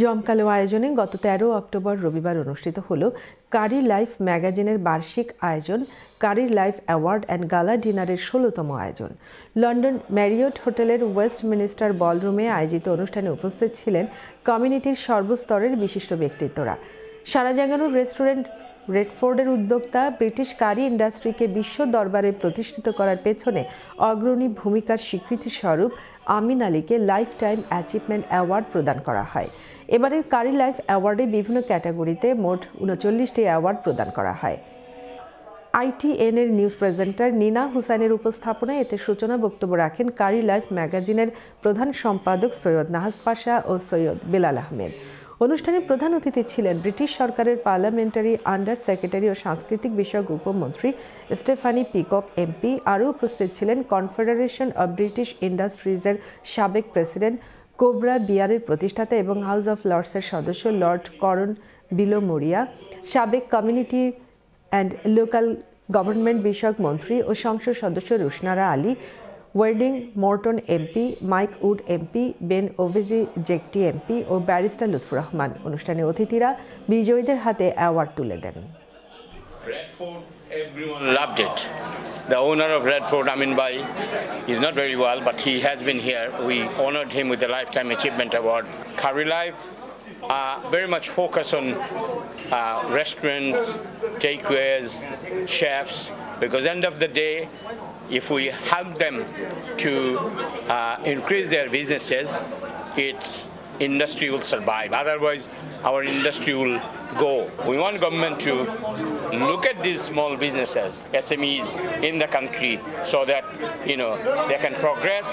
জমকালো আয়োজনে গত 13 অক্টোবর রবিবার অনুষ্ঠিত হল কারি লাইফ ম্যাগাজিনের বার্ষিক আয়োজন কারি লাইফ অ্যাওয়ার্ড অ্যান্ড গালা ডিনারের 16তম আয়োজন। লন্ডন ম্যারিয়ট হোটেলের ওয়েস্টমিনিস্টার বলরুমে আয়োজিত অনুষ্ঠানে উপস্থিত ছিলেন কমিউনিটির সর্বস্তরের বিশিষ্ট ব্যক্তিত্বরা। সারা জাগানোর রেস্টুরেন্ট রেডফোর্ডের উদ্যোক্তা ব্রিটিশ কারি ইন্ডাস্ট্রিকে বিশ্ব দরবারে প্রতিষ্ঠিত করার পেছনে অগ্রণী ভূমিকার স্বীকৃতি স্বরূপ আমিন আলীকে লাইফ টাইম অ্যাচিভমেন্ট অ্যাওয়ার্ড প্রদান করা হয়। এবারের কারি লাইফ অ্যাওয়ার্ডে বিভিন্ন ক্যাটাগরিতে মোট 39টি অ্যাওয়ার্ড প্রদান করা হয়। ITN এর নিউজ প্রেজেন্টার নিনা হুসাইনের উপস্থাপনায় এতে সূচনা বক্তব্য রাখেন কারি লাইফ ম্যাগাজিনের প্রধান সম্পাদক সৈয়দ নাহাজ পাশা ও সৈয়দ বেলাল আহমেদ। অনুষ্ঠানে প্রধান অতিথি ছিলেন ব্রিটিশ সরকারের পার্লামেন্টারি আন্ডার সেক্রেটারি ও সাংস্কৃতিক বিষয়ক উপমন্ত্রী স্টেফানি পিকক MP। আরও উপস্থিত ছিলেন কনফেডারেশন অব ব্রিটিশ ইন্ডাস্ট্রিজের সাবেক প্রেসিডেন্ট কোবরা বিয়ারের প্রতিষ্ঠাতা এবং হাউস অফ লর্ডসের সদস্য লর্ড করন বিলোমোরিয়া, সাবেক কমিউনিটি অ্যান্ড লোকাল গভর্নমেন্ট বিষয়ক মন্ত্রী ও সংসদ সদস্য রুশনারা আলী, ওয়েডিং মর্টন MP, মাইক উড MP, বেন ওভিজি জেকটি MP ও ব্যারিস্টার লুৎফুর রহমান। অনুষ্ঠানে অতিথিরা বিজয়ীদের হাতে অ্যাওয়ার্ড তুলে দেন। Redford, everyone loved it. The owner of Redford, Amin Bhai, is not very well, but he has been here. We honored him with the Lifetime Achievement Award. Curry Life very much focus on restaurants, takeaways, chefs, because end of the day, if we help them to increase their businesses, its industry will survive. Otherwise, our industry will go. We want government to look at these small businesses, SMEs in the country, so that they can progress.